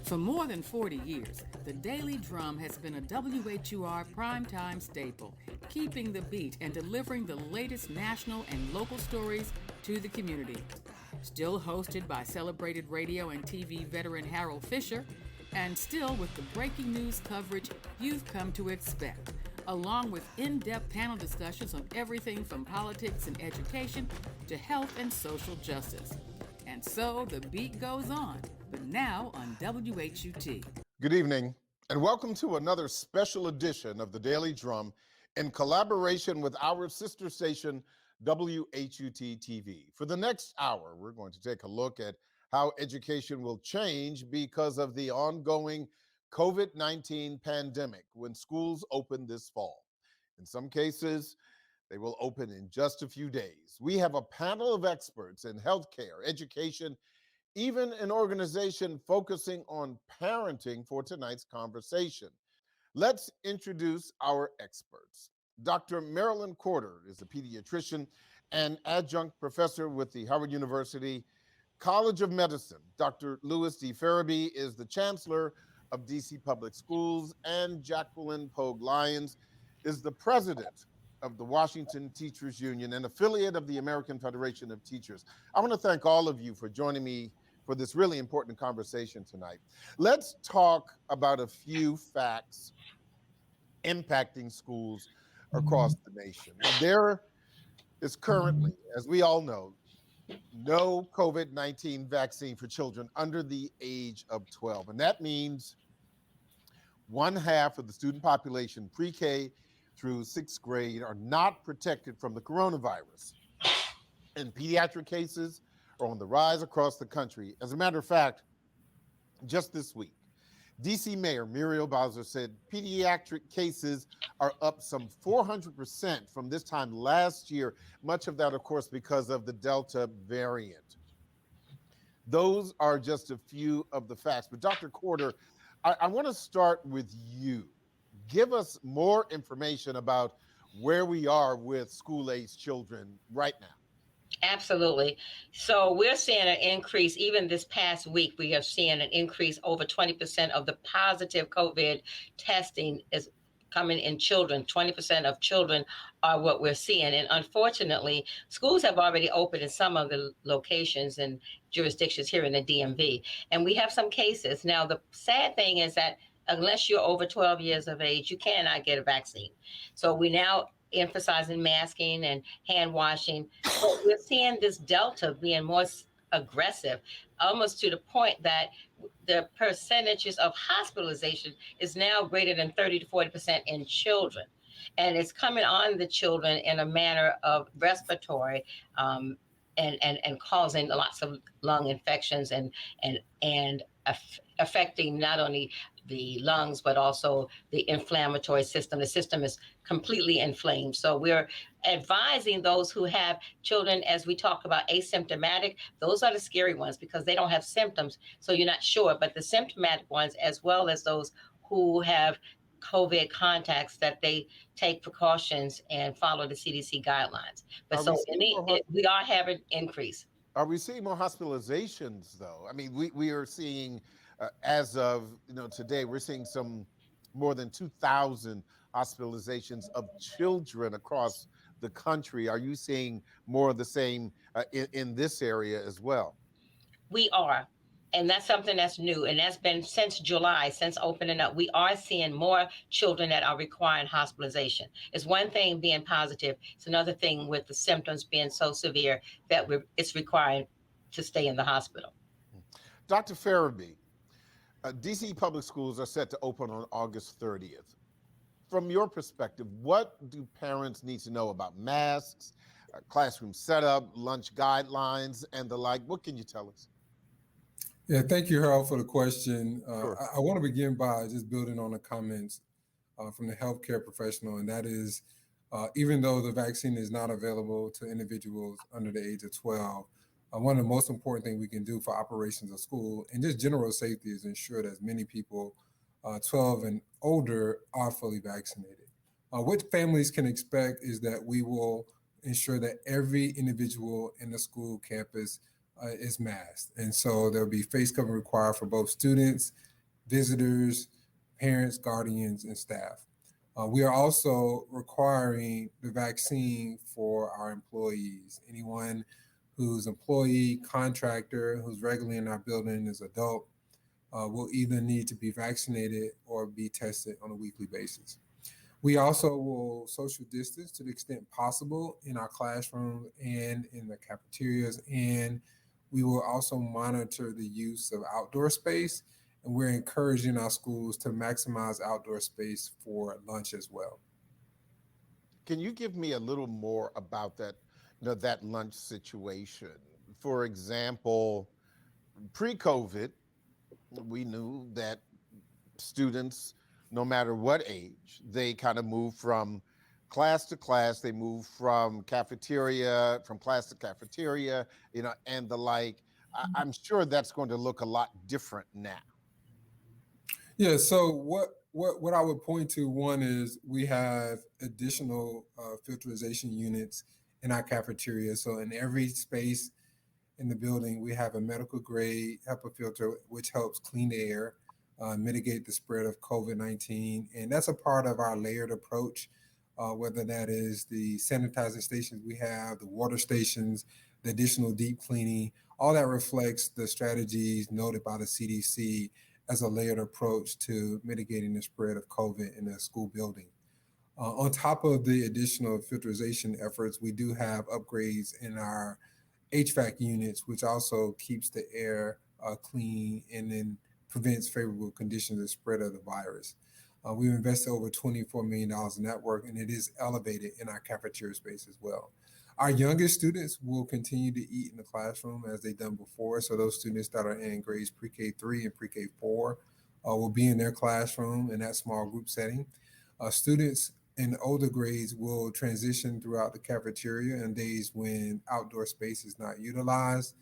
For more than 40 years, the Daily Drum has been a WHUR primetime staple, keeping the beat and delivering the latest national and local stories to the community. Still hosted by celebrated radio and TV veteran Harold Fisher, and still with the breaking news coverage you've come to expect, along with in-depth panel discussions on everything from politics and education to health and social justice. And so the beat goes on, but now on WHUT. Good evening, and welcome to another special edition of the Daily Drum in collaboration with our sister station, WHUT-TV. For the next hour, we're going to take a look at how education will change because of the ongoing COVID-19 pandemic when schools open this fall. In some cases, they will open in just a few days. We have a panel of experts in healthcare, education, even an organization focusing on parenting for tonight's conversation. Let's introduce our experts. Dr. Marilyn Corder is a pediatrician and adjunct professor with the Howard University College of Medicine. Dr. Louis D. Farabee is the chancellor of DC Public Schools, and Jacqueline Pogue Lyons is the president of the Washington Teachers Union, an affiliate of the American Federation of Teachers. I want to thank all of you for joining me for this really important conversation tonight. Let's talk about a few facts impacting schools across the nation. There is currently, as we all know, no COVID-19 vaccine for children under the age of 12. And that means one half of the student population pre-K through sixth grade are not protected from the coronavirus. And pediatric cases are on the rise across the country. As a matter of fact, just this week, DC Mayor Muriel Bowser said pediatric cases are up some 400% from this time last year, much of that, of course, because of the Delta variant. Those are just a few of the facts. But Dr. Corder, I want to start with you. Give us more information about where we are with school-aged children right now. Absolutely. So we're seeing an increase. Even this past week, we have seen an increase. Over 20% of the positive COVID testing is coming in children. 20% of children are what we're seeing. And unfortunately, schools have already opened in some of the locations and jurisdictions here in the DMV. And we have some cases. Now, the sad thing is that unless you're over 12 years of age, you cannot get a vaccine. So we now emphasizing masking and hand washing. But we're seeing this Delta being more aggressive, almost to the point that the percentages of hospitalization is now greater than 30 to 40% in children. And it's coming on the children in a manner of respiratory and causing lots of lung infections and affecting not only the lungs, but also the inflammatory system. The system is completely inflamed. So we're advising those who have children, as we talk about asymptomatic, those are the scary ones because they don't have symptoms. So you're not sure, but the symptomatic ones, as well as those who have COVID contacts, that they take precautions and follow the CDC guidelines. But so we are having increase. Are we seeing more hospitalizations though? I mean, we are seeing as of today, we're seeing some more than 2,000 hospitalizations of children across the country. Are you seeing more of the same in this area as well? We are. And that's something that's new. And that's been since July, since opening up. We are seeing more children that are requiring hospitalization. It's one thing being positive. It's another thing with the symptoms being so severe that it's required to stay in the hospital. Dr. Farabee, DC Public Schools are set to open on August 30th. From your perspective, what do parents need to know about masks, classroom setup, lunch guidelines, and the like? What can you tell us? Yeah, thank you, Harold, for the question. Sure. I want to begin by just building on the comments from the healthcare professional, and that is, even though the vaccine is not available to individuals under the age of 12, one of the most important things we can do for operations of school and just general safety is ensure that as many people 12 and older are fully vaccinated. What families can expect is that we will ensure that every individual in the school campus is masked. And so there'll be face covering required for both students visitors, parents, guardians, and staff. We are also requiring the vaccine for our employees. Anyone whose employee, contractor, who's regularly in our building is adult will either need to be vaccinated or be tested on a weekly basis. We also will social distance to the extent possible in our classrooms and in the cafeterias, and we will also monitor the use of outdoor space, and we're encouraging our schools to maximize outdoor space for lunch as well. Can you give me a little more about that, that lunch situation? For example, pre-COVID, we knew that students, no matter what age, they kind of move from class to class, they move from class to cafeteria, and the like. I'm sure that's going to look a lot different now. Yeah, so what I would point to, one is we have additional filterization units in our cafeteria. So in every space in the building, we have a medical grade HEPA filter, which helps clean the air, mitigate the spread of COVID-19. And that's a part of our layered approach, whether that is the sanitizing stations we have, the water stations, the additional deep cleaning, all that reflects the strategies noted by the CDC as a layered approach to mitigating the spread of COVID in a school building. On top of the additional filtration efforts, we do have upgrades in our HVAC units, which also keeps the air clean and then prevents favorable conditions of spread of the virus. We've invested over $24 million in that work, and it is elevated in our cafeteria space as well. Our youngest students will continue to eat in the classroom as they've done before. So those students that are in grades pre-K3 and pre-K4 will be in their classroom in that small group setting. Students in older grades will transition throughout the cafeteria on days when outdoor space is not utilized.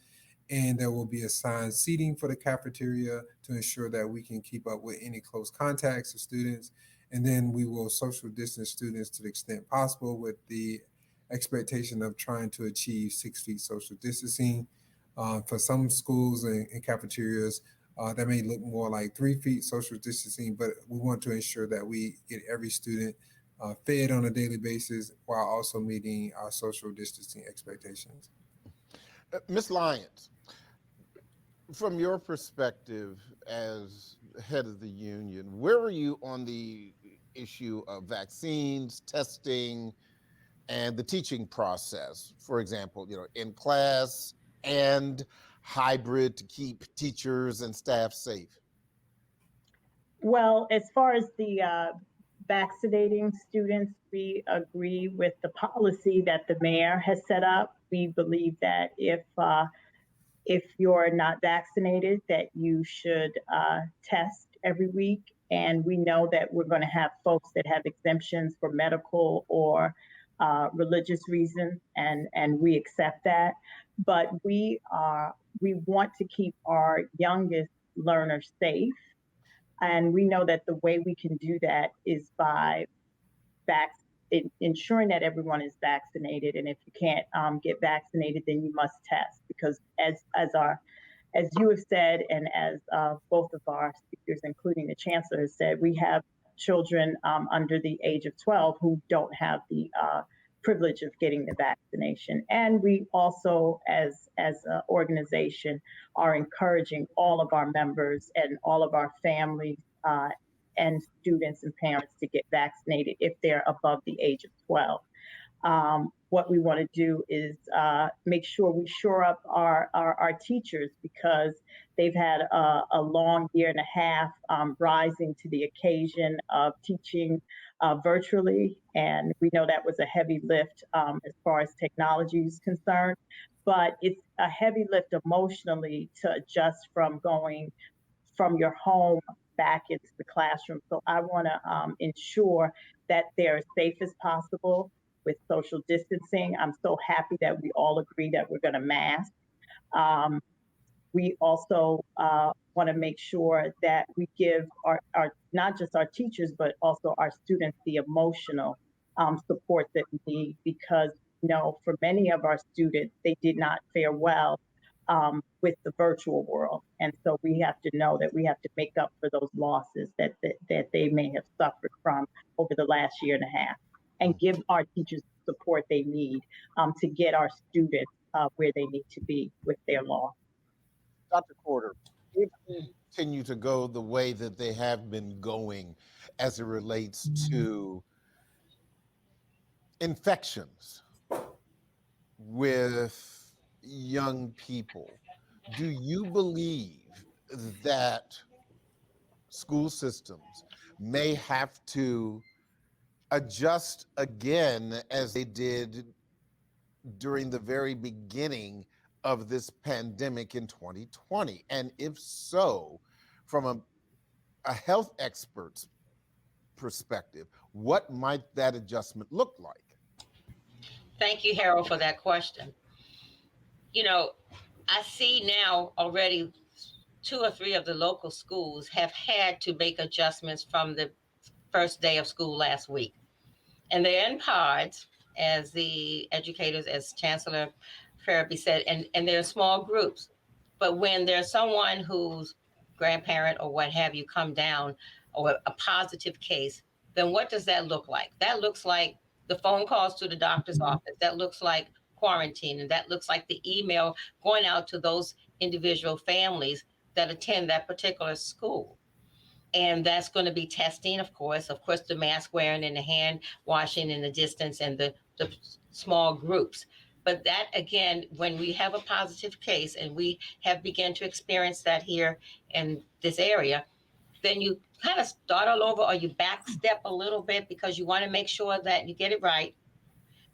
And there will be assigned seating for the cafeteria to ensure that we can keep up with any close contacts of students. And then we will social distance students to the extent possible with the expectation of trying to achieve 6 feet social distancing. For some schools and cafeterias, that may look more like 3 feet social distancing, but we want to ensure that we get every student fed on a daily basis while also meeting our social distancing expectations. Ms. Lyons, from your perspective as head of the union, where are you on the issue of vaccines, testing, and the teaching process? For example, in class and hybrid to keep teachers and staff safe? Well, as far as the vaccinating students, we agree with the policy that the mayor has set up. We believe that if you're not vaccinated, that you should test every week. And we know that we're going to have folks that have exemptions for medical or religious reasons, and we accept that. But we want to keep our youngest learners safe. And we know that the way we can do that is by ensuring that everyone is vaccinated. And if you can't get vaccinated, then you must test, because as you have said, and as both of our speakers, including the chancellor, has said, we have children under the age of 12 who don't have the privilege of getting the vaccination. And we also, as an organization, are encouraging all of our members and all of our families and students and parents to get vaccinated if they're above the age of 12. What we want to do is make sure we shore up our teachers, because they've had a long year and a half rising to the occasion of teaching virtually. And we know that was a heavy lift as far as technology is concerned, but it's a heavy lift emotionally to adjust from going from your home back into the classroom. So I want to ensure that they're as safe as possible with social distancing. I'm so happy that we all agree that we're going to mask. We also want to make sure that we give our not just our teachers, but also our students the emotional support that we need, because for many of our students, they did not fare well with the virtual world. And so we have to know that we have to make up for those losses that they may have suffered from over the last year and a half, and give our teachers the support they need to get our students where they need to be with their loss. Dr. Porter, if we continue to go the way that they have been going as it relates to infections with young people, do you believe that school systems may have to adjust again as they did during the very beginning of this pandemic in 2020? And if so, from a health expert's perspective, what might that adjustment look like? Thank you, Harold, for that question. You know, I see now already 2 or 3 of the local schools have had to make adjustments from the first day of school last week. And they're in pods, as the educators, as Chancellor Farabee said, and they're small groups. But when there's someone whose grandparent or what have you come down, or a positive case, then what does that look like? That looks like the phone calls to the doctor's office. That looks like quarantine. And that looks like the email going out to those individual families that attend that particular school. And that's going to be testing, of course, the mask wearing and the hand washing and the distance and the small groups. But that, again, when we have a positive case, and we have begun to experience that here in this area, then you kind of start all over, or you back step a little bit, because you want to make sure that you get it right,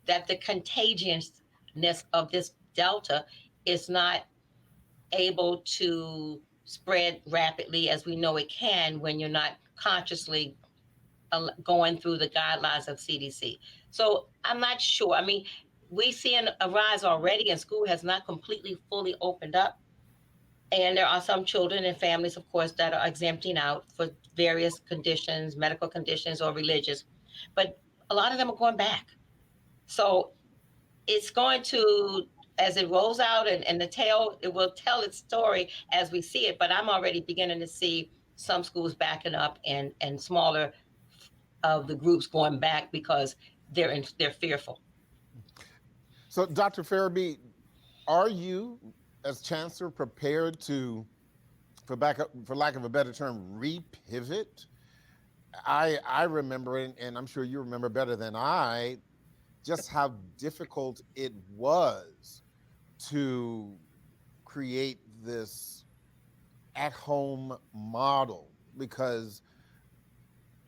that the contagiousness of this Delta is not able to spread rapidly as we know it can when you're not consciously going through the guidelines of CDC. So I'm not sure. I mean, we see a rise already, and school has not completely fully opened up. And there are some children and families, of course, that are exempting out for various conditions, medical conditions or religious. But a lot of them are going back. So it's going to, as it rolls out, and the tail, it will tell its story as we see it. But I'm already beginning to see some schools backing up, and smaller of the groups going back because they're fearful. So, Dr. Farabee, are you, as chancellor, prepared to, for lack of a better term, repivot? I remember, and I'm sure you remember better than I, just how difficult it was to create this at-home model, because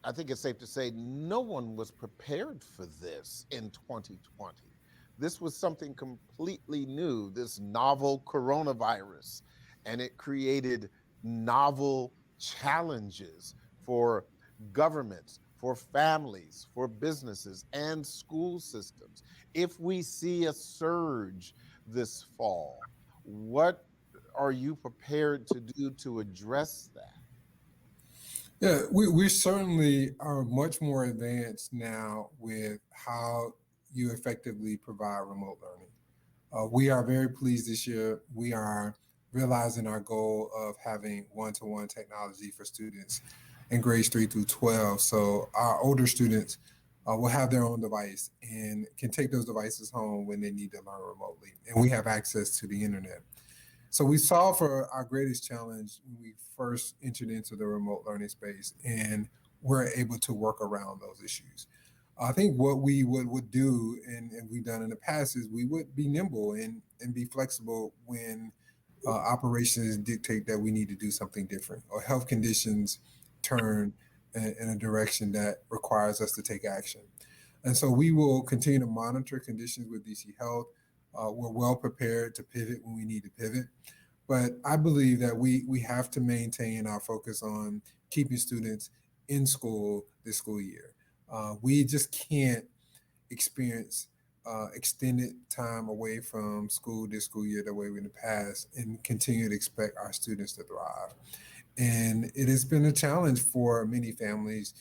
I think it's safe to say no one was prepared for this in 2020. This was something completely new, this novel coronavirus, and it created novel challenges for governments, for families, for businesses, and school systems. If we see a surge this fall, what are you prepared to do to address that? Yeah, we certainly are much more advanced now with how you effectively provide remote learning. We are very pleased this year. We are realizing our goal of having one-to-one technology for students in grades 3 through 12. So our older students will have their own device and can take those devices home when they need to learn remotely. And we have access to the internet. So we saw for our greatest challenge when we first entered into the remote learning space, and we're able to work around those issues. I think what we would do, and we've done in the past, is we would be nimble and be flexible when operations dictate that we need to do something different, or health conditions turn in a direction that requires us to take action. And so we will continue to monitor conditions with DC Health. We're well prepared to pivot when we need to pivot. But I believe that we have to maintain our focus on keeping students in school this school year. We just can't experience extended time away from school this school year the way we in the past, and continue to expect our students to thrive. And it has been a challenge for many families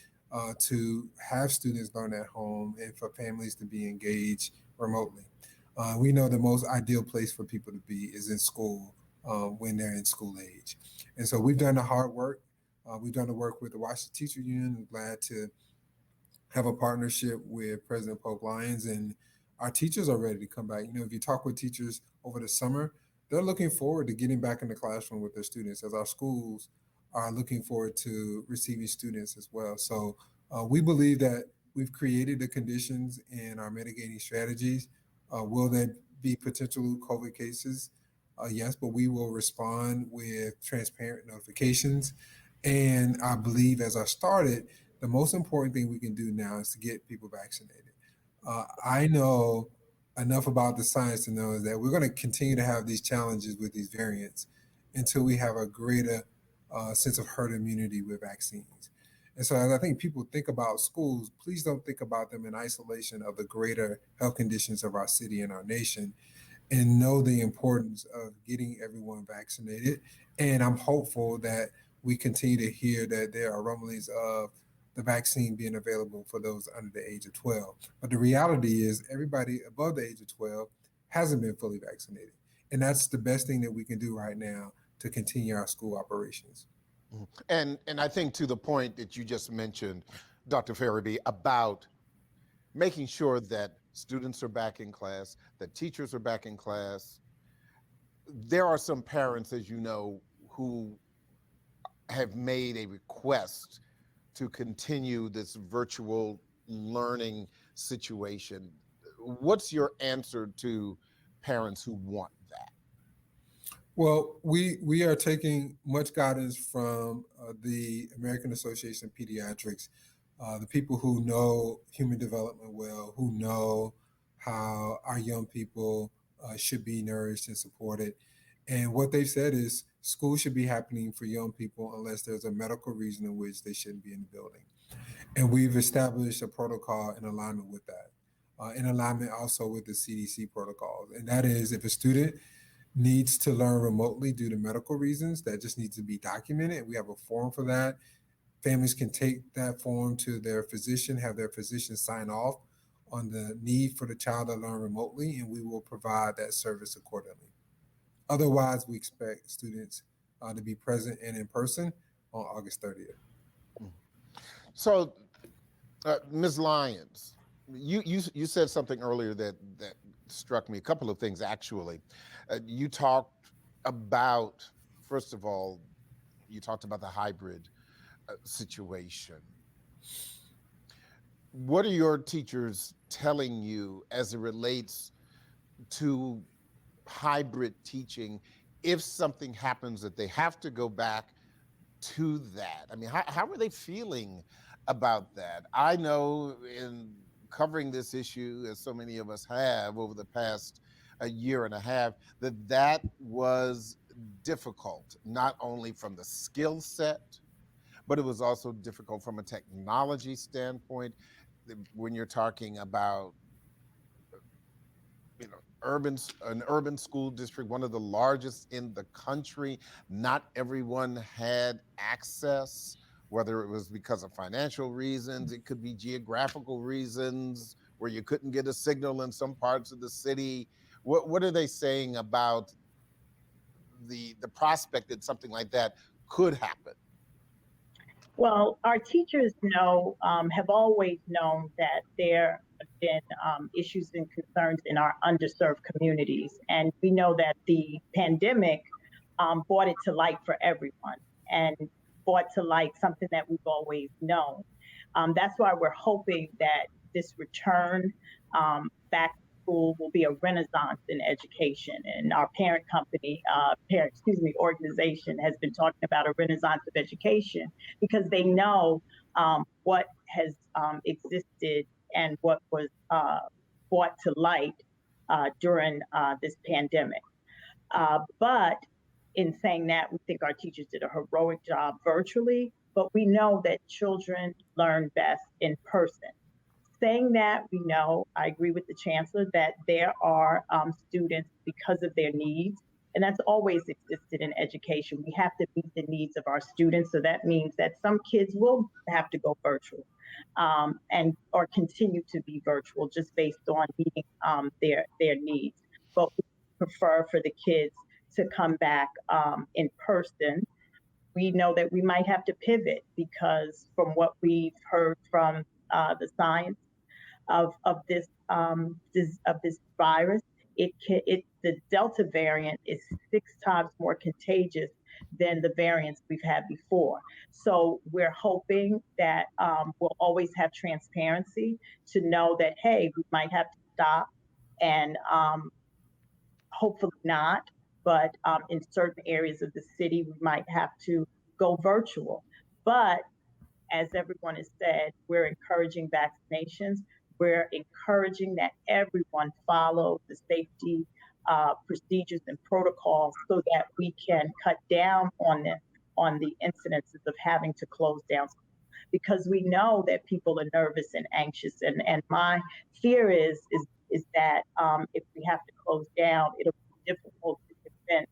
to have students learn at home, and for families to be engaged remotely. We know the most ideal place for people to be is in school when they're in school age. And so we've done the hard work. We've done the work with the Washington Teacher Union. I'm glad to have a partnership with President Polk Lyons, and our teachers are ready to come back. If you talk with teachers over the summer, they're looking forward to getting back in the classroom with their students, as our schools are looking forward to receiving students as well. So we believe that we've created the conditions in our mitigating strategies. Will there be potential COVID cases? Yes, but we will respond with transparent notifications. And I believe, as I started, the most important thing we can do now is to get people vaccinated. I know enough about the science to know that we're going to continue to have these challenges with these variants until we have a greater sense of herd immunity with vaccines. And so, as I think people think about schools, please don't think about them in isolation of the greater health conditions of our city and our nation, and know the importance of getting everyone vaccinated. And I'm hopeful that we continue to hear that there are rumblings of the vaccine being available for those under the age of 12. But the reality is, everybody above the age of 12 hasn't been fully vaccinated. And that's the best thing that we can do right now to continue our school operations. And I think, to the point that you just mentioned, Dr. Farabee, about making sure that students are back in class, that teachers are back in class. There are some parents, as you know, who have made a request to continue this virtual learning situation. What's your answer to parents who want that? Well, we are taking much guidance from the American Association of Pediatrics, the people who know human development well, who know how our young people should be nourished and supported. And what they've said is school should be happening for young people unless there's a medical reason in which they shouldn't be in the building. And we've established a protocol in alignment with that, in alignment also with the CDC protocols. And that is, if a student needs to learn remotely due to medical reasons, that just needs to be documented. We have a form for that. Families can take that form to their physician, have their physician sign off on the need for the child to learn remotely, and we will provide that service accordingly. Otherwise, we expect students to be present and in person on August 30th. So, Ms. Lyons, you said something earlier that struck me. A couple of things, actually. You talked about, first of all, you talked about the hybrid situation. What are your teachers telling you as it relates to hybrid teaching if something happens that they have to go back to that? I mean, how are they feeling about that? I know, in covering this issue, as so many of us have over the past a year and a half, that was difficult, not only from the skill set, but it was also difficult from a technology standpoint. When you're talking about, an urban school district, one of the largest in the country, not everyone had access, whether it was because of financial reasons, it could be geographical reasons, where you couldn't get a signal in some parts of the city. What are they saying about the prospect that something like that could happen? Well, our teachers have always known that there have been issues and concerns in our underserved communities. And we know that the pandemic brought it to light for everyone and brought to light something that we've always known. That's why we're hoping that this return back to school will be a renaissance in education. And our organization has been talking about a renaissance of education because they know what has existed and what was brought to light during this pandemic. But in saying that, we think our teachers did a heroic job virtually, but we know that children learn best in person. Saying that, we know, I agree with the chancellor, that there are students, because of their needs, And that's always existed in education. We have to meet the needs of our students. So that means that some kids will have to go virtual and or continue to be virtual just based on meeting their needs. But we prefer for the kids to come back in person. We know that we might have to pivot because from what we've heard from the science of this virus, the Delta variant is 6 times more contagious than the variants we've had before. So we're hoping that we'll always have transparency to know that, hey, we might have to stop and hopefully not, but in certain areas of the city, we might have to go virtual. But as everyone has said, we're encouraging vaccinations. We're encouraging that everyone follow the safety procedures and protocols so that we can cut down on the incidences of having to close down, because we know that people are nervous and anxious. And my fear is that if we have to close down, it'll be difficult to convince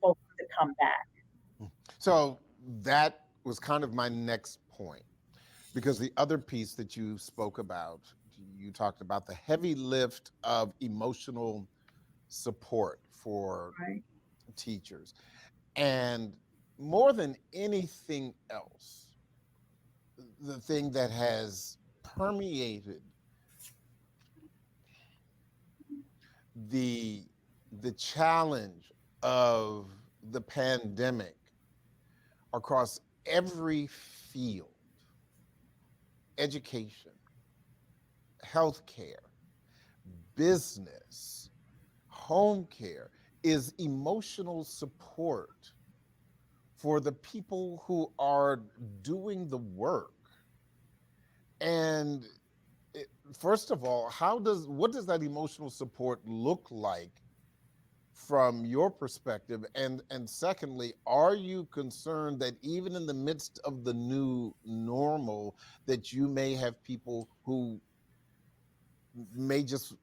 folks to come back. So that was kind of my next point, because the other piece that you spoke about, you talked about the heavy lift of emotional support for teachers. And more than anything else, the thing that has permeated the challenge of the pandemic across every field, education, healthcare, business, home care, is emotional support for the people who are doing the work. And first of all, what does that emotional support look like from your perspective? And secondly, are you concerned that even in the midst of the new normal, that you may have people who may just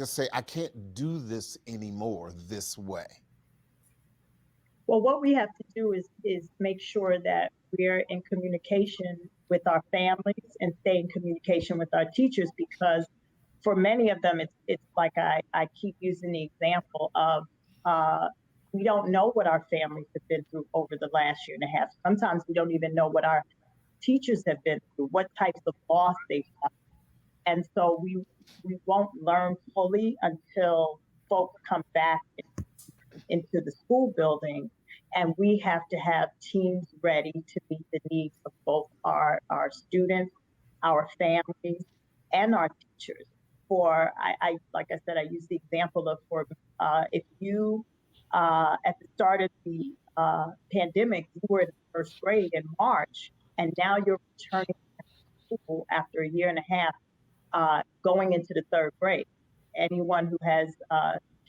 say, I can't do this anymore this way? Well, what we have to do is make sure that we're in communication with our families and stay in communication with our teachers, because for many of them, it's like I keep using the example of we don't know what our families have been through over the last year and a half. Sometimes we don't even know what our teachers have been through, what types of loss they've suffered. And so we won't learn fully until folks come back into the school building, and we have to have teams ready to meet the needs of both our students, our families, and our teachers. I like I said, I use the example of if you at the start of the pandemic, you were in first grade in March, and now you're returning to school after a year and a half, going into the third grade. Anyone who has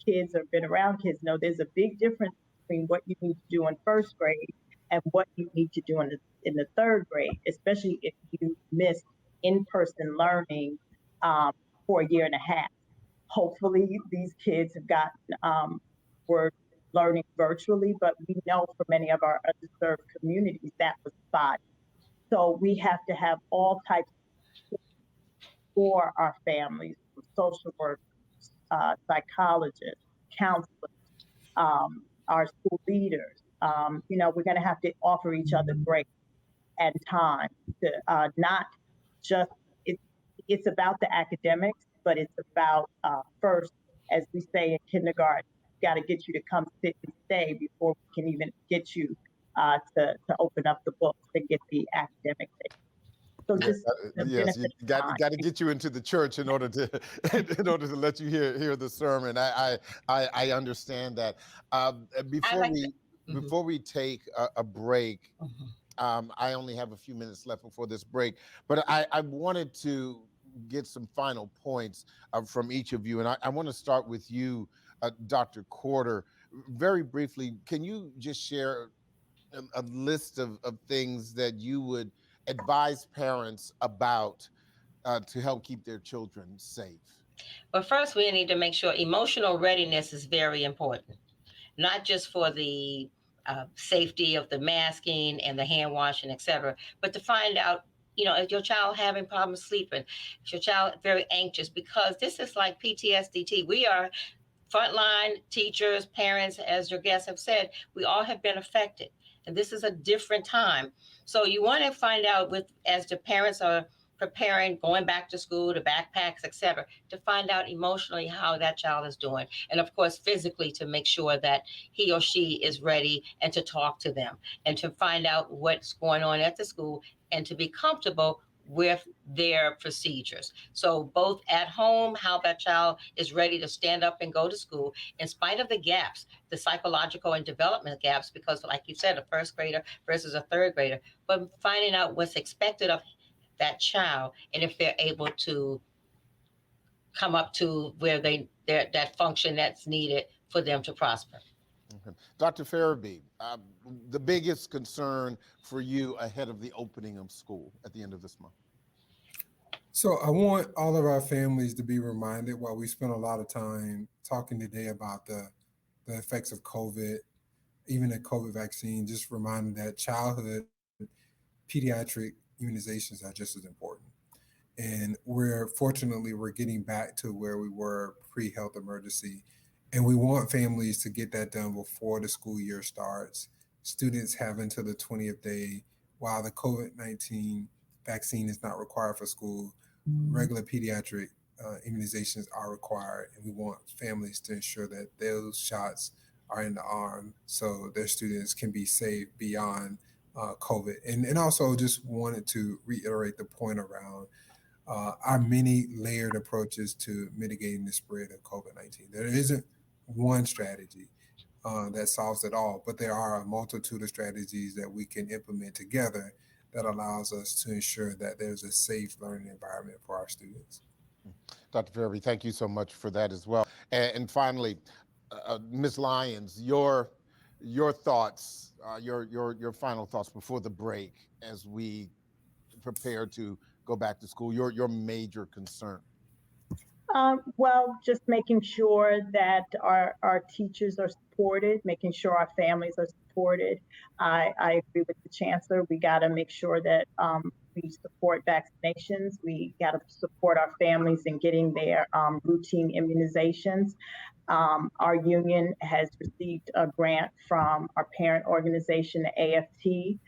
kids or been around kids know there's a big difference between what you need to do in first grade and what you need to do in the third grade, especially if you missed in-person learning for a year and a half. Hopefully these kids have gotten, were learning virtually, but we know for many of our underserved communities that was spotty. So we have to have all types for our families, social workers, psychologists, counselors, our school leaders. We're going to have to offer each other grace and time to not just, it's about the academics, but it's about first, as we say in kindergarten, got to get you to come sit and stay before we can even get you to open up the books and get the academic thing. So just yes, you got to get you into the church in order to let you hear the sermon. I understand that. Before we take a break, I only have a few minutes left before this break, but I wanted to get some final points from each of you, and I want to start with you, Dr. Corder. Very briefly, can you just share a list of things that you would advise parents about to help keep their children safe? But first, we need to make sure emotional readiness is very important. not just for the safety of the masking and the hand washing, etc., but to find out, if your child having problems sleeping, if your child very anxious, because this is like PTSD. We are frontline teachers, parents, as your guests have said, we all have been affected. And this is a different time. So you want to find out as the parents are preparing, going back to school, the backpacks, etc., to find out emotionally how that child is doing. And of course, physically, to make sure that he or she is ready, and to talk to them and to find out what's going on at the school and to be comfortable with their procedures. So both at home, how that child is ready to stand up and go to school in spite of the gaps, the psychological and development gaps, because like you said, a first grader versus a third grader, but finding out what's expected of that child and if they're able to come up to where that function that's needed for them to prosper. Okay. Dr. Farabee, the biggest concern for you ahead of the opening of school at the end of this month? So I want all of our families to be reminded, while we spent a lot of time talking today about the effects of COVID, even the COVID vaccine, just reminding that childhood pediatric immunizations are just as important. And fortunately, we're getting back to where we were pre-health emergency. And we want families to get that done before the school year starts. Students have until the 20th day. While the COVID-19 vaccine is not required for school, regular pediatric immunizations are required. And we want families to ensure that those shots are in the arm so their students can be safe beyond COVID. And also just wanted to reiterate the point around our many layered approaches to mitigating the spread of COVID-19. There isn't one strategy that solves it all, but there are a multitude of strategies that we can implement together that allows us to ensure that there's a safe learning environment for our students. Dr. Farabee, thank you so much for that as well. And finally, Ms. Lyons, your thoughts, your final thoughts before the break as we prepare to go back to school, your major concern. Well, just making sure that our teachers are supported, making sure our families are supported. I agree with the chancellor. We got to make sure that we support vaccinations. We got to support our families in getting their routine immunizations. Our union has received a grant from our parent organization, the AFT,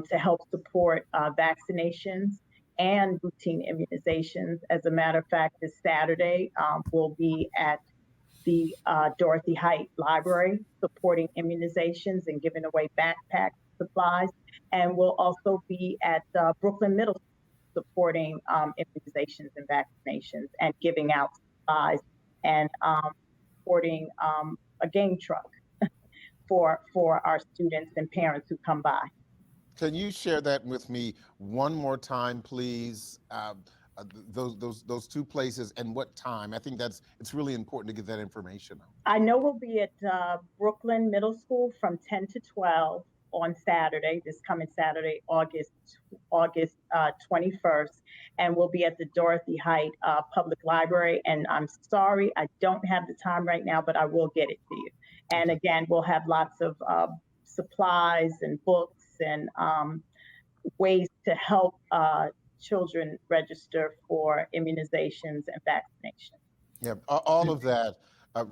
to help support vaccinations and routine immunizations. As a matter of fact, this Saturday, we'll be at the Dorothy Height Library supporting immunizations and giving away backpack supplies. And we'll also be at Brooklyn Middle School supporting immunizations and vaccinations and giving out supplies and supporting a game truck for our students and parents who come by. Can you share that with me one more time, please? Those two places and what time? I think it's really important to get that information out. I know we'll be at Brooklyn Middle School from 10 to 12 on Saturday, this coming Saturday, August 21st, and we'll be at the Dorothy Height Public Library. And I'm sorry, I don't have the time right now, but I will get it to you. And again, we'll have lots of supplies and books and ways to help children register for immunizations and vaccinations. Yeah, all of that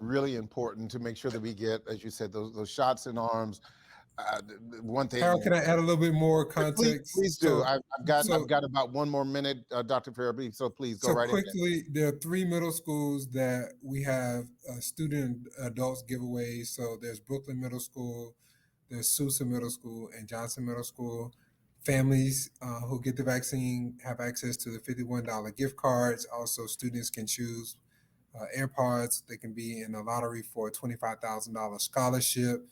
really important to make sure that we get, as you said, those shots in arms. One thing. Harold, can I add a little bit more context? Please do. I've got about one more minute, Dr. Farabee, so please go right ahead. So quickly, there are 3 middle schools that we have student adults giveaways. So there's Brooklyn Middle School, there's Sousa Middle School, and Johnson Middle School. Families who get the vaccine have access to the $51 gift cards. Also, students can choose AirPods. They can be in a lottery for a $25,000 scholarship.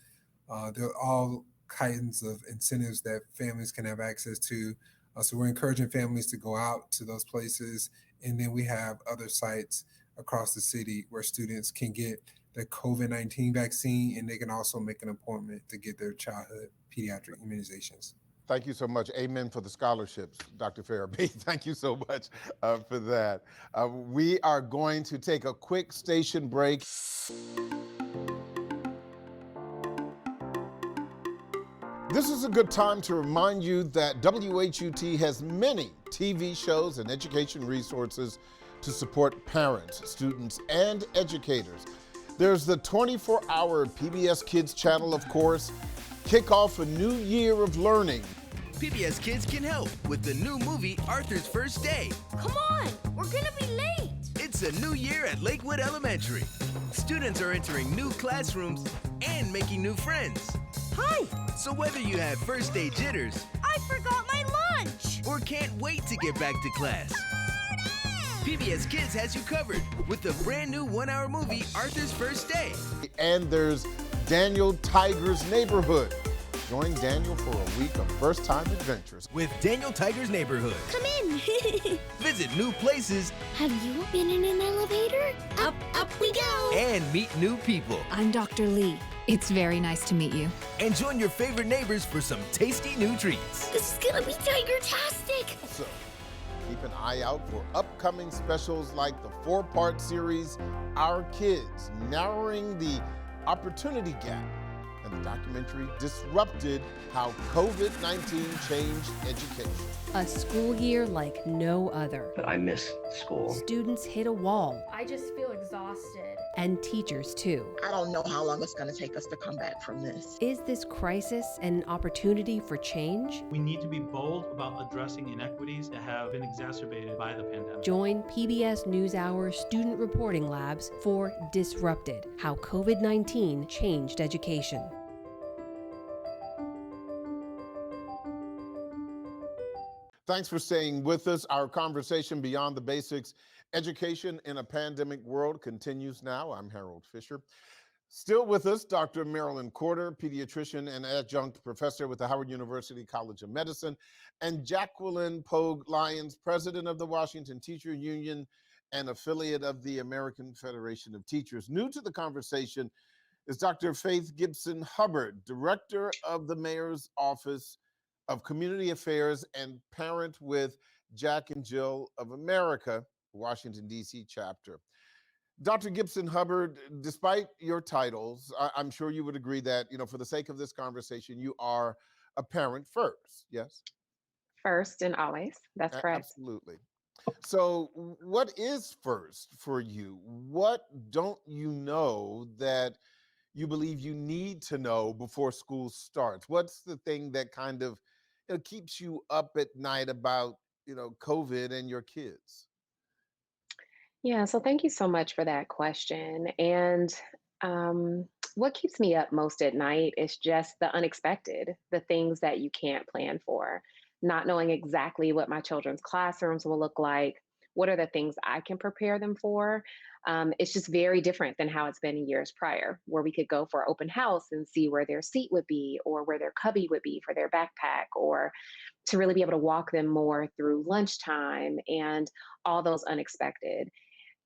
There are all kinds of incentives that families can have access to. So we're encouraging families to go out to those places. And then we have other sites across the city where students can get the COVID-19 vaccine, and they can also make an appointment to get their childhood pediatric immunizations. Thank you so much. Amen for the scholarships, Dr. Farabee. Thank you so much for that. We are going to take a quick station break. This is a good time to remind you that WHUT has many TV shows and education resources to support parents, students, and educators. There's the 24-hour PBS Kids channel, of course. Kick off a new year of learning. PBS Kids can help with the new movie, Arthur's First Day. Come on, we're gonna be late. It's a new year at Lakewood Elementary. Students are entering new classrooms and making new friends. Hi. So whether you have first day jitters I forgot my lunch. or can't wait to get back to class, PBS Kids has you covered with the brand new 1-hour movie, Arthur's First Day. And there's Daniel Tiger's Neighborhood. Join Daniel for a week of first-time adventures. With Daniel Tiger's Neighborhood. Come in. Visit new places Have you been in an elevator? Up, up we go. and meet new people. I'm Dr. Lee. It's very nice to meet you. And join your favorite neighbors for some tasty new treats. This is gonna be tiger-tastic. So keep an eye out for upcoming specials like the 4-part series, Our Kids, narrowing the opportunity gap, and the documentary Disrupted, How COVID-19 Changed Education. A school year like no other. But I miss school. Students hit a wall, I just feel exhausted. and teachers too. I don't know how long it's going to take us to come back from this. Is this crisis an opportunity for change? We need to be bold about addressing inequities that have been exacerbated by the pandemic. Join PBS NewsHour Student Reporting Labs for Disrupted, How COVID-19 Changed Education. Thanks for staying with us. Our conversation Beyond the Basics, Education in a Pandemic World, continues now. I'm Harold Fisher. Still with us, Dr. Marilyn Corder, pediatrician and adjunct professor with the Howard University College of Medicine, and Jacqueline Pogue Lyons, president of the Washington Teacher Union and affiliate of the American Federation of Teachers. New to the conversation is Dr. Faith Gibson Hubbard, director of the Mayor's Office of Community Affairs and parent with Jack and Jill of America, Washington, D.C. chapter. Dr. Gibson Hubbard, despite your titles, I'm sure you would agree that, for the sake of this conversation, you are a parent first, yes? First and always. That's correct. Absolutely. So what is first for you? What don't you know that you believe you need to know before school starts? What's the thing that kind of keeps you up at night about, COVID and your kids? Yeah, so thank you so much for that question. And what keeps me up most at night is just the unexpected, the things that you can't plan for, not knowing exactly what my children's classrooms will look like. What are the things I can prepare them for? It's just very different than how it's been in years prior, where we could go for open house and see where their seat would be or where their cubby would be for their backpack, or to really be able to walk them more through lunchtime and all those unexpected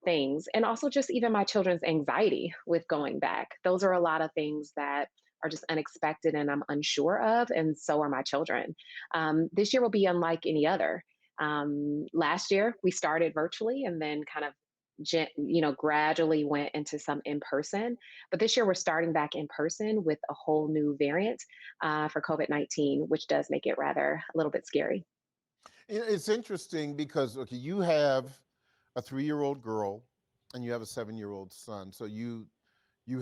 things. And also just even my children's anxiety with going back. Those are a lot of things that are just unexpected and I'm unsure of, and so are my children. This year will be unlike any other. Last year we started virtually and then kind of gradually went into some in person. But this year we're starting back in person with a whole new variant for COVID-19, which does make it rather a little bit scary. It's interesting because, you have a 3-year-old girl and you have a 7-year-old son. So you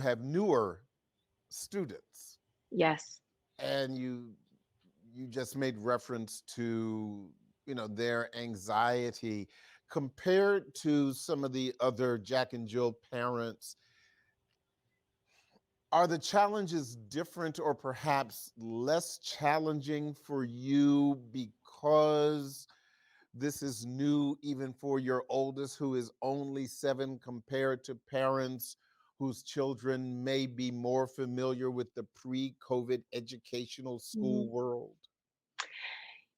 have newer students. Yes. And you just made reference to, their anxiety. Compared to some of the other Jack and Jill parents, are the challenges different or perhaps less challenging for you because this is new even for your oldest, who is only 7, compared to parents whose children may be more familiar with the pre-COVID educational school world?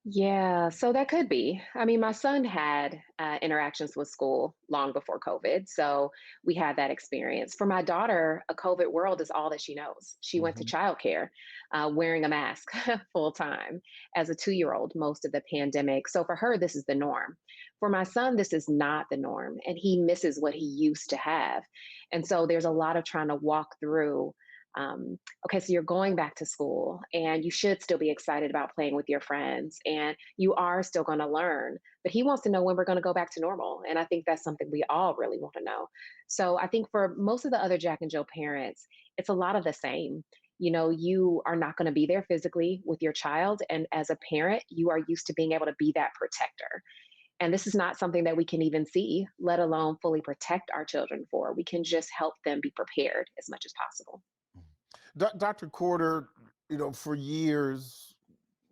Yeah, so that could be. I mean, my son had interactions with school long before COVID, so we had that experience. For my daughter, a COVID world is all that she knows. She went to childcare, wearing a mask full time as a 2-year-old most of the pandemic. So for her, this is the norm. For my son, this is not the norm, and he misses what he used to have. And so there's a lot of trying to walk through Okay, so you're going back to school and you should still be excited about playing with your friends and you are still going to learn. But he wants to know when we're going to go back to normal. And I think that's something we all really want to know. So I think for most of the other Jack and Jill parents, it's a lot of the same. You are not going to be there physically with your child. And as a parent, you are used to being able to be that protector. And this is not something that we can even see, let alone fully protect our children for. We can just help them be prepared as much as possible. Dr. Corder, for years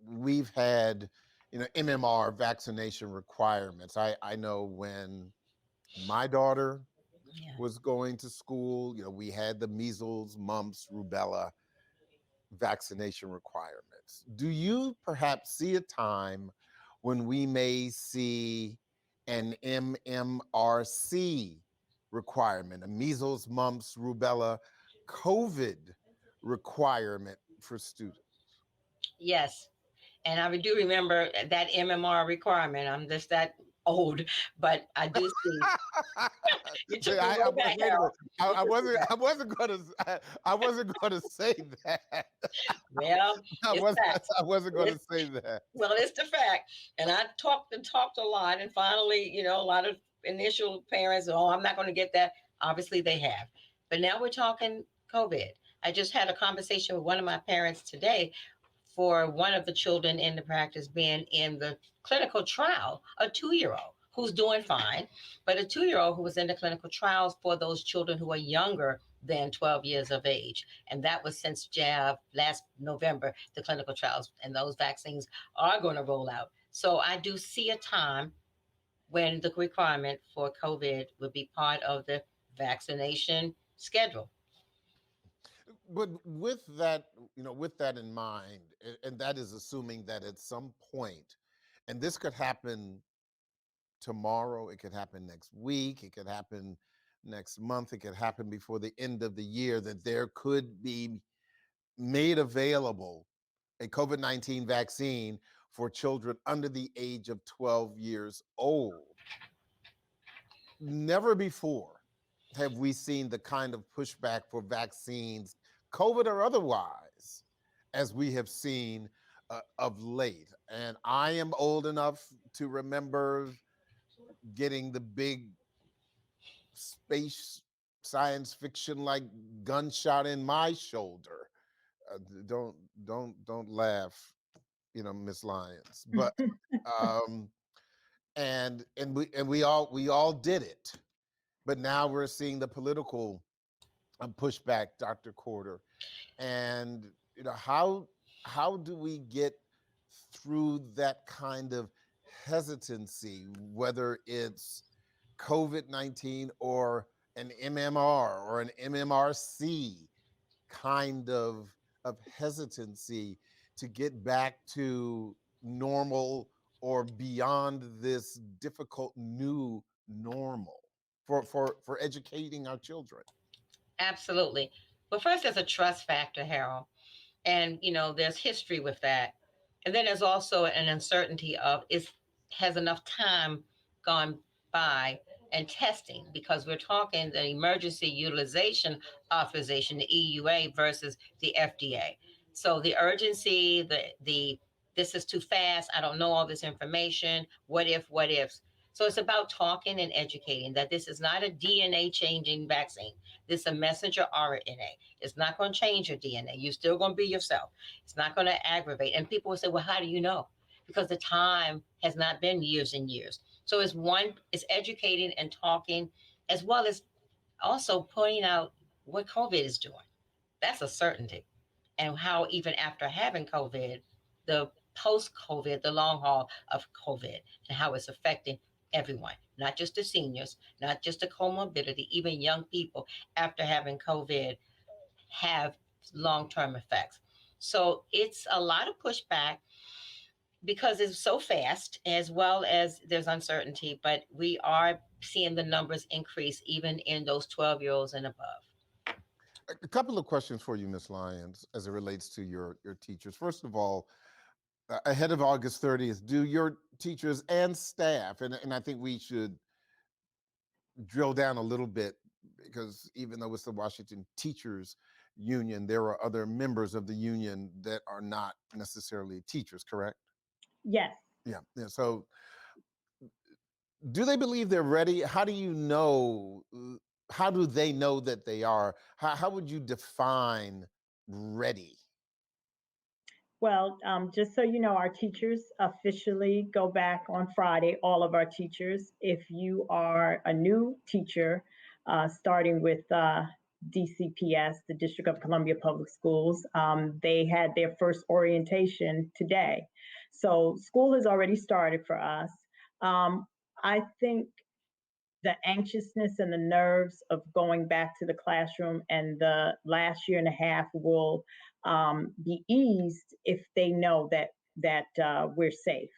we've had, MMR vaccination requirements. I know when my daughter was going to school, we had the measles, mumps, rubella vaccination requirements. Do you perhaps see a time when we may see an MMRC requirement, a measles, mumps, rubella, COVID requirement for students? Yes. And I do remember that MMR requirement. I'm just that old, but I do see. You took me right back, Harold. I wasn't gonna say that. Well, I wasn't gonna say that. Well, it's the fact. And I talked a lot, and finally, a lot of initial parents, oh, I'm not going to get that. Obviously, they have. But now we're talking COVID. I just had a conversation with one of my parents today for one of the children in the practice being in the clinical trial, a 2-year-old who's doing fine, but a 2-year-old who was in the clinical trials for those children who are younger than 12 years of age. And that was since jab last November, the clinical trials, and those vaccines are going to roll out. So I do see a time when the requirement for COVID would be part of the vaccination schedule. But with that, with that in mind, and that is assuming that at some point, and this could happen tomorrow, it could happen next week, it could happen next month, it could happen before the end of the year, that there could be made available a COVID-19 vaccine for children under the age of 12 years old. Never before have we seen the kind of pushback for vaccines, COVID or otherwise, as we have seen of late. And I am old enough to remember getting the big space science fiction like gunshot in my shoulder. Don't laugh, Miss Lyons. But and we all did it. But now we're seeing the political pushback, Dr. Corder. And how do we get through that kind of hesitancy, whether it's COVID-19 or an MMR or an MMRC kind of hesitancy to get back to normal or beyond this difficult new normal for educating our children? Absolutely. Well, first, there's a trust factor, Harold. And, there's history with that. And then there's also an uncertainty of has enough time gone by and testing, because we're talking the emergency utilization authorization, the EUA versus the FDA. So the urgency, the this is too fast, I don't know all this information, what ifs. So it's about talking and educating that this is not a DNA changing vaccine. This is a messenger RNA. It's not going to change your DNA. You're still going to be yourself. It's not going to aggravate. And people will say, well, how do you know? Because the time has not been years and years. So it's educating and talking, as well as also pointing out what COVID is doing. That's a certainty. And how even after having COVID, the post-COVID, the long haul of COVID, and how it's affecting everyone, not just the seniors, not just the comorbidity, even young people after having COVID have long-term effects. So it's a lot of pushback because it's so fast, as well as there's uncertainty, but we are seeing the numbers increase even in those 12-year-olds and above. A couple of questions for you, Ms. Lyons, as it relates to your teachers. First of all, ahead of August 30th, do your teachers and staff, and I think we should drill down a little bit, because even though it's the Washington Teachers union, there are other members of the union that are not necessarily teachers, correct? Yes. Yeah. So do they believe they're ready? How do you know? How do they know that they are? How would you define ready? Well, just so you know, our teachers officially go back on Friday, all of our teachers. If you are a new teacher, starting with DCPS, the District of Columbia Public Schools, they had their first orientation today. So school has already started for us. I think the anxiousness and the nerves of going back to the classroom and the last year and a half will be eased if they know that we're safe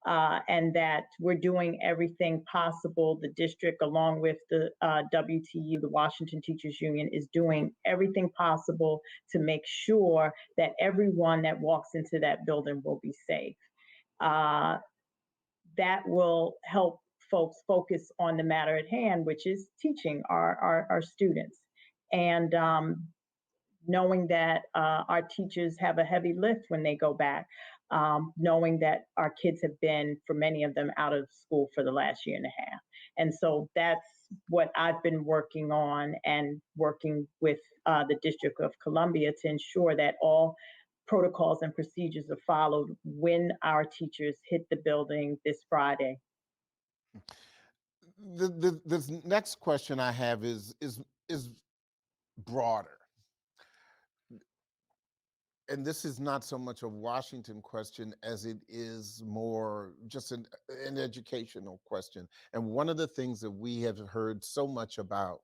and that we're doing everything possible. The district, along with the WTU, the Washington Teachers Union, is doing everything possible to make sure that everyone that walks into that building will be safe. That will help folks focus on the matter at hand, which is teaching our students. And knowing that our teachers have a heavy lift when they go back, knowing that our kids have been, for many of them, out of school for the last year and a half. And so that's what I've been working on and working with the District of Columbia to ensure that all protocols and procedures are followed when our teachers hit the building this Friday. The next question I have is broader, and this is not so much a Washington question as it is more just an educational question. And one of the things that we have heard so much about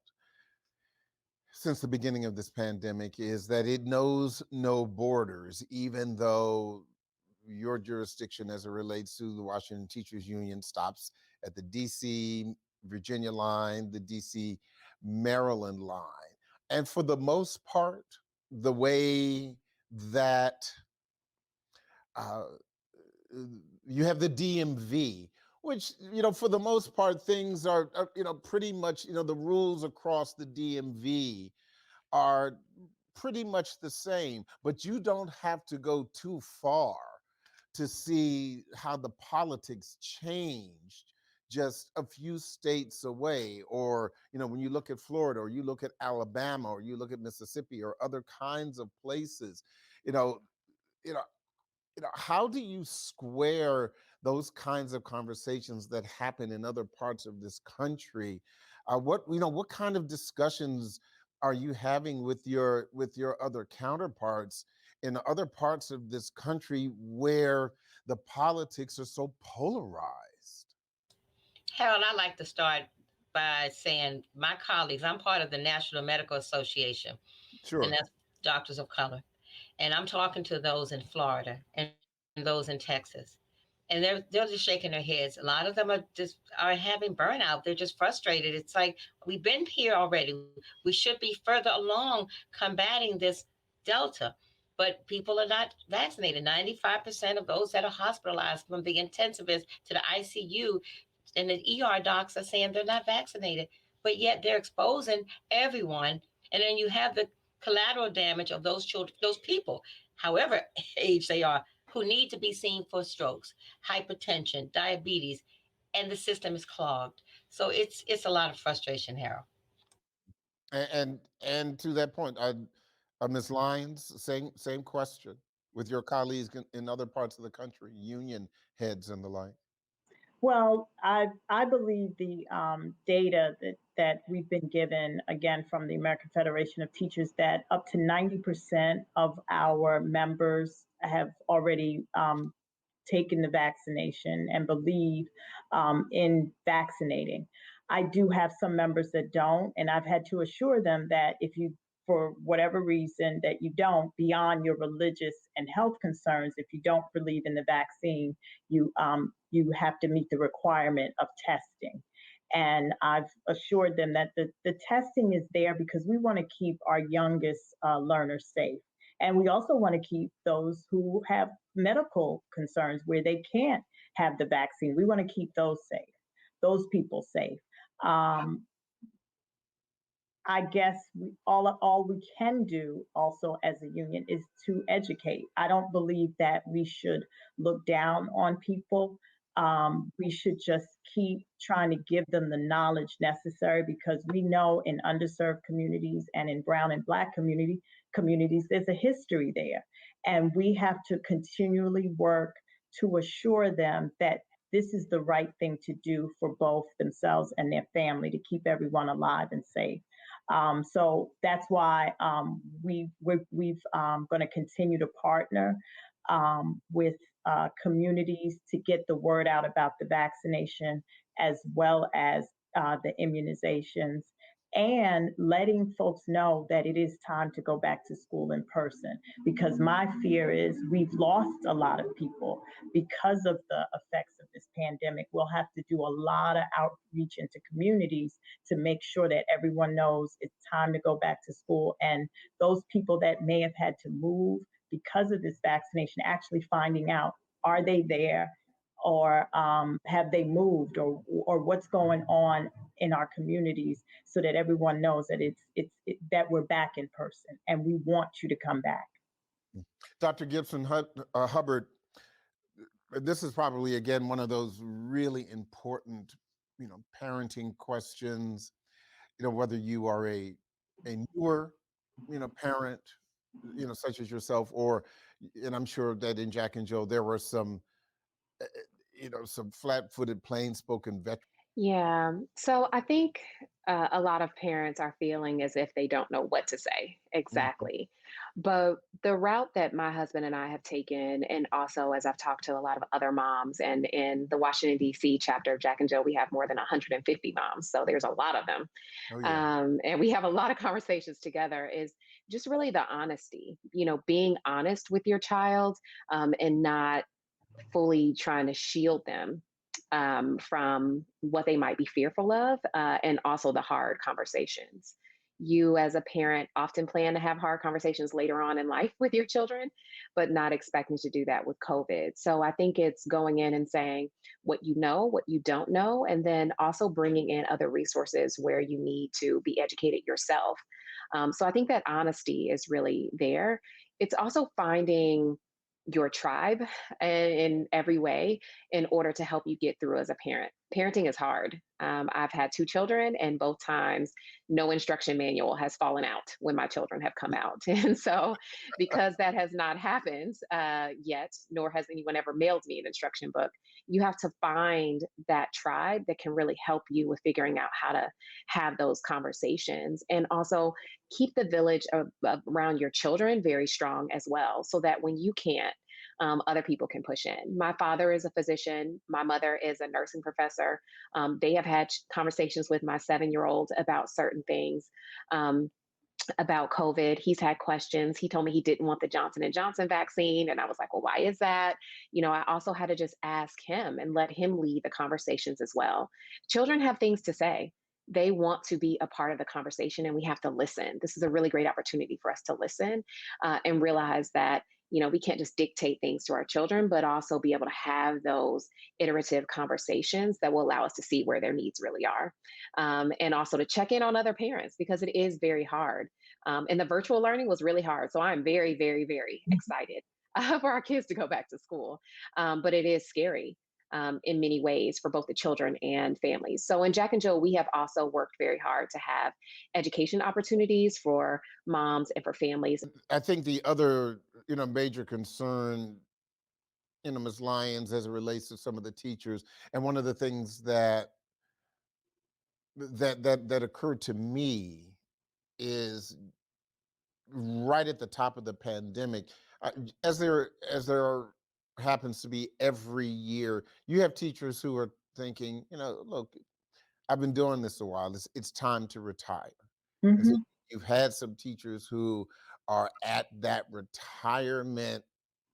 since the beginning of this pandemic is that it knows no borders, even though your jurisdiction as it relates to the Washington Teachers Union stops at the DC, Virginia line, the DC, Maryland line. And for the most part, the way that you have the DMV, which, for the most part, things are pretty much, the rules across the DMV are pretty much the same, but you don't have to go too far to see how the politics changed just a few states away. Or, when you look at Florida, or you look at Alabama, or you look at Mississippi, or other kinds of places, you know, how do you square those kinds of conversations that happen in other parts of this country? What kind of discussions are you having with your other counterparts in other parts of this country where the politics are so polarized? Harold, I'd like to start by saying my colleagues, I'm part of the National Medical Association, Sure. and that's doctors of color. And I'm talking to those in Florida and those in Texas. And they're just shaking their heads. A lot of them are having burnout. They're just frustrated. It's like, we've been here already. We should be further along combating this Delta. But people are not vaccinated. 95% of those that are hospitalized, from the intensivist to the ICU and the ER docs, are saying they're not vaccinated. But yet they're exposing everyone. And then you have the collateral damage of those children, those people, however age they are, who need to be seen for strokes, hypertension, diabetes, and the system is clogged. So it's a lot of frustration, Harold. And to that point, Ms. Lyons, same question with your colleagues in other parts of the country, union heads and the like. Well, I believe the data that we've been given, again, from the American Federation of Teachers, that up to 90% of our members have already taken the vaccination and believe in vaccinating. I do have some members that don't, and I've had to assure them that if you, for whatever reason, that you don't, beyond your religious and health concerns, if you don't believe in the vaccine, you have to meet the requirement of testing. And I've assured them that the testing is there because we want to keep our youngest learners safe. And we also want to keep those who have medical concerns where they can't have the vaccine. We want to keep those safe, those people safe. I guess all we can do also as a union is to educate. I don't believe that we should look down on people. We should just keep trying to give them the knowledge necessary, because we know in underserved communities and in brown and black communities, there's a history there. And we have to continually work to assure them that this is the right thing to do for both themselves and their family, to keep everyone alive and safe. So that's why we've going to continue to partner with communities to get the word out about the vaccination, as well as the immunizations, and letting folks know that it is time to go back to school in person. Because my fear is we've lost a lot of people because of the effects of this pandemic. We'll have to do a lot of outreach into communities to make sure that everyone knows it's time to go back to school. And those people that may have had to move because of this vaccination, actually finding out, are they there, or have they moved, or what's going on in our communities, so that everyone knows that that we're back in person and we want you to come back. Dr. Gibson Hubbard, this is probably, again, one of those really important, parenting questions, whether you are a newer, parent, such as yourself, and I'm sure that in Jack and Jill, there were some, some flat-footed, plain-spoken veterans. Yeah. So I think a lot of parents are feeling as if they don't know what to say exactly. But the route that my husband and I have taken, and also as I've talked to a lot of other moms, and in the Washington, D.C. chapter of Jack and Jill, we have more than 150 moms. So there's a lot of them. Oh, yeah. And we have a lot of conversations together, is just really the honesty, being honest with your child, and not fully trying to shield them from what they might be fearful of, and also the hard conversations. You, as a parent, often plan to have hard conversations later on in life with your children, but not expecting to do that with COVID. So I think it's going in and saying what you know, what you don't know, and then also bringing in other resources where you need to be educated yourself. So I think that honesty is really there. It's also finding your tribe in every way in order to help you get through as a parent. Parenting is hard. I've had 2 children, and both times no instruction manual has fallen out when my children have come out. And so, because that has not happened yet, nor has anyone ever mailed me an instruction book, you have to find that tribe that can really help you with figuring out how to have those conversations, and also keep the village around your children very strong as well, so that when you can't, other people can push in. My father is a physician. My mother is a nursing professor. They have had conversations with my 7-year-old about certain things. About COVID. He's had questions. He told me he didn't want the Johnson & Johnson vaccine. And I was like, well, why is that? I also had to just ask him and let him lead the conversations as well. Children have things to say. They want to be a part of the conversation, and we have to listen. This is a really great opportunity for us to listen, and realize that we can't just dictate things to our children, but also be able to have those iterative conversations that will allow us to see where their needs really are. And also to check in on other parents, because it is very hard. And the virtual learning was really hard. So I'm very, very, very excited for our kids to go back to school. But it is scary. In many ways for both the children and families. So in Jack and Jill, we have also worked very hard to have education opportunities for moms and for families. I think the other, major concern, Ms. Lyons, as it relates to some of the teachers, and one of the things that occurred to me is right at the top of the pandemic, as there happens to be every year, you have teachers who are thinking, look, I've been doing this a while. It's time to retire. And so you've had some teachers who are at that retirement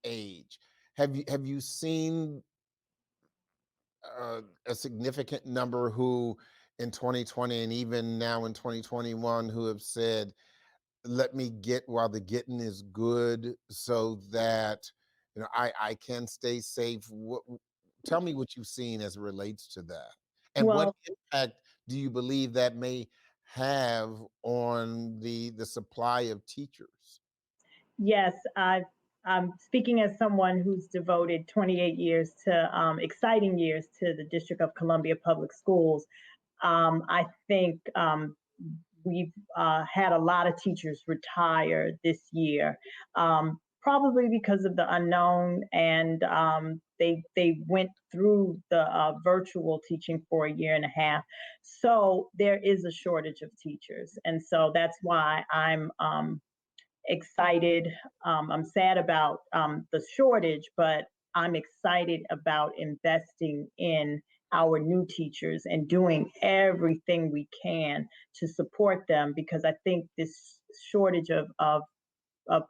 age. Have you seen a significant number who in 2020 and even now in 2021 who have said, let me get while the getting is good, so that I can stay safe? Tell me what you've seen as it relates to that, and what impact do you believe that may have on the supply of teachers? Yes, I'm speaking as someone who's devoted 28 years to exciting years to the District of Columbia Public Schools. I think we've had a lot of teachers retire this year, probably because of the unknown, and they went through the virtual teaching for a year and a half. So there is a shortage of teachers, and so that's why I'm excited. I'm sad about the shortage, but I'm excited about investing in our new teachers and doing everything we can to support them, because I think this shortage of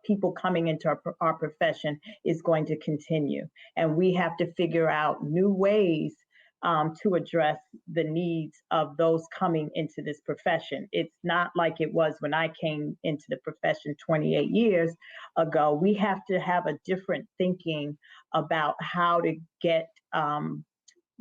people coming into our profession is going to continue. And we have to figure out new ways to address the needs of those coming into this profession. It's not like it was when I came into the profession 28 years ago. We have to have a different thinking about how to get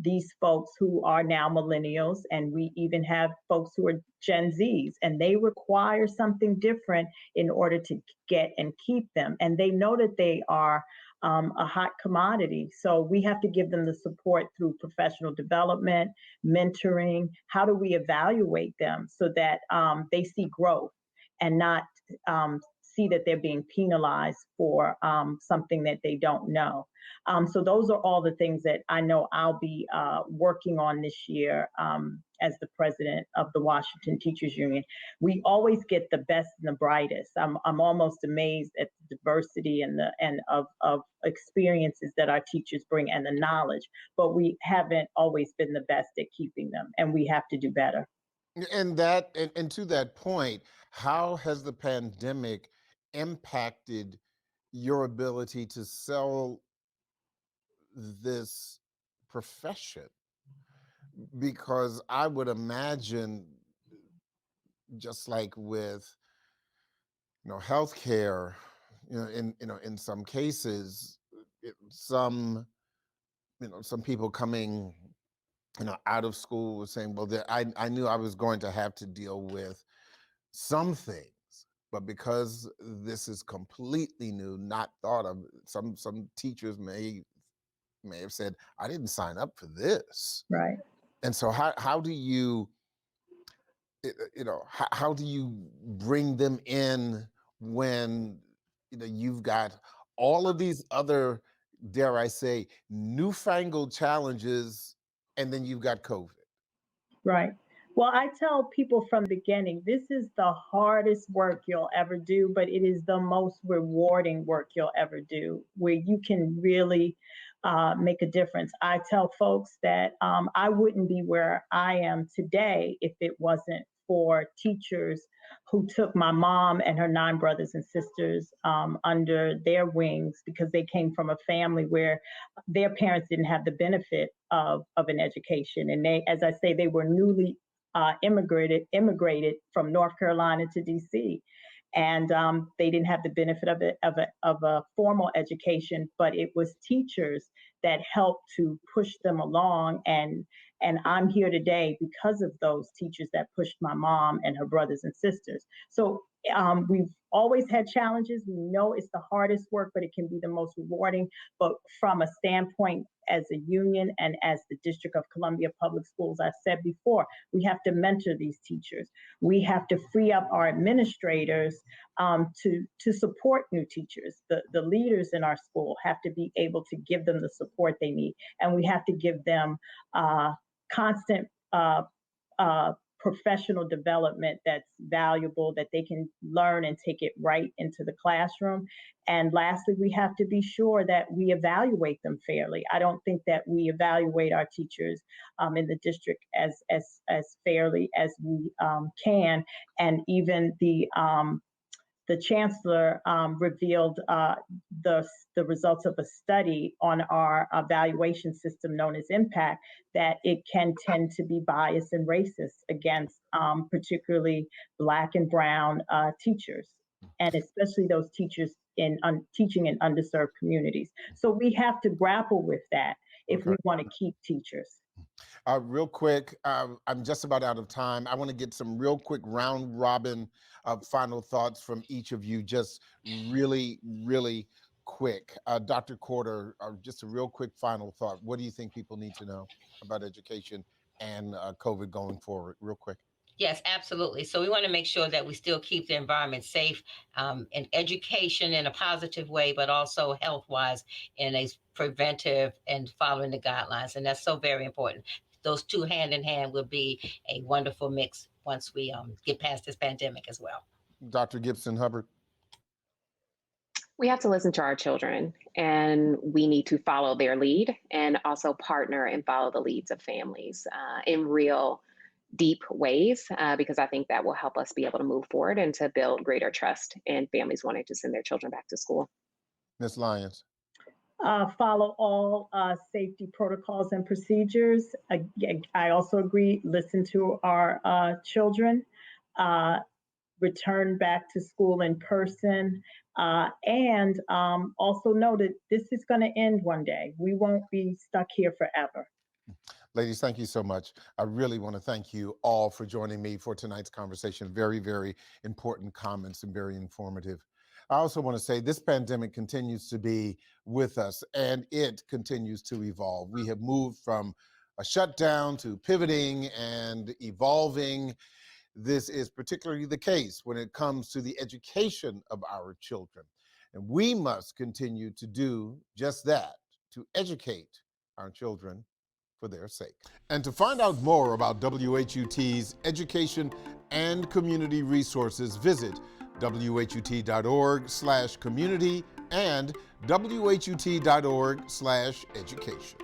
these folks who are now millennials, and we even have folks who are Gen Zs, and they require something different in order to get and keep them. And they know that they are a hot commodity. So we have to give them the support through professional development, mentoring. How do we evaluate them so that they see growth and not see that they're being penalized for something that they don't know? So those are all the things that I know I'll be working on this year as the president of the Washington Teachers Union. We always get the best and the brightest. I'm almost amazed at the diversity and of experiences that our teachers bring and the knowledge, but we haven't always been the best at keeping them, and we have to do better. And to that point, how has the pandemic impacted your ability to sell this profession? Because I would imagine, just like with healthcare, in some cases, some people coming out of school were saying, well, I knew I was going to have to deal with some things, but because this is completely new, not thought of, some teachers may have said, I didn't sign up for this. Right. And so how do you how do you bring them in when you've got all of these other, dare I say, newfangled challenges, and then you've got COVID? Right. Well, I tell people from the beginning, this is the hardest work you'll ever do, but it is the most rewarding work you'll ever do, where you can really make a difference. I tell folks that I wouldn't be where I am today if it wasn't for teachers who took my mom and her 9 brothers and sisters under their wings, because they came from a family where their parents didn't have the benefit of an education. And they, as I say, they were newly immigrated from North Carolina to DC. And they didn't have the benefit of a formal education, but it was teachers that helped to push them along. And I'm here today because of those teachers that pushed my mom and her brothers and sisters. So we've always had challenges. We know it's the hardest work, but it can be the most rewarding. But from a standpoint as a union and as the District of Columbia Public Schools, I've said before, we have to mentor these teachers. We have to free up our administrators to support new teachers. The leaders in our school have to be able to give them the support they need. And we have to give them constant professional development that's valuable, that they can learn and take it right into the classroom. And lastly, we have to be sure that we evaluate them fairly. I don't think that we evaluate our teachers in the district as fairly as we can. And even the chancellor revealed the results of a study on our evaluation system known as IMPACT, that it can tend to be biased and racist against particularly Black and Brown teachers, and especially those teachers in teaching in underserved communities. So we have to grapple with that if we want to keep teachers. Real quick, I'm just about out of time. I want to get some real quick round robin final thoughts from each of you, just really, really quick. Dr. Corder, just a real quick final thought. What do you think people need to know about education and COVID going forward? Real quick. Yes, absolutely. So we want to make sure that we still keep the environment safe, and education in a positive way, but also health-wise in a preventive and following the guidelines. And that's so very important. Those two hand in hand will be a wonderful mix once we get past this pandemic as well. Dr. Gibson Hubbard. We have to listen to our children, and we need to follow their lead and also partner and follow the leads of families in real deep ways, because I think that will help us be able to move forward and to build greater trust in families wanting to send their children back to school. Ms. Lyons. Follow all safety protocols and procedures. I also agree, listen to our children, return back to school in person, and also know that this is going to end one day. We won't be stuck here forever. Ladies, thank you so much. I really want to thank you all for joining me for tonight's conversation. Very, very important comments and very informative. I also want to say this pandemic continues to be with us, and it continues to evolve. We have moved from a shutdown to pivoting and evolving. This is particularly the case when it comes to the education of our children. And we must continue to do just that, to educate our children for their sake. And to find out more about WHUT's education and community resources, visit WHUT.org/community and WHUT.org/education.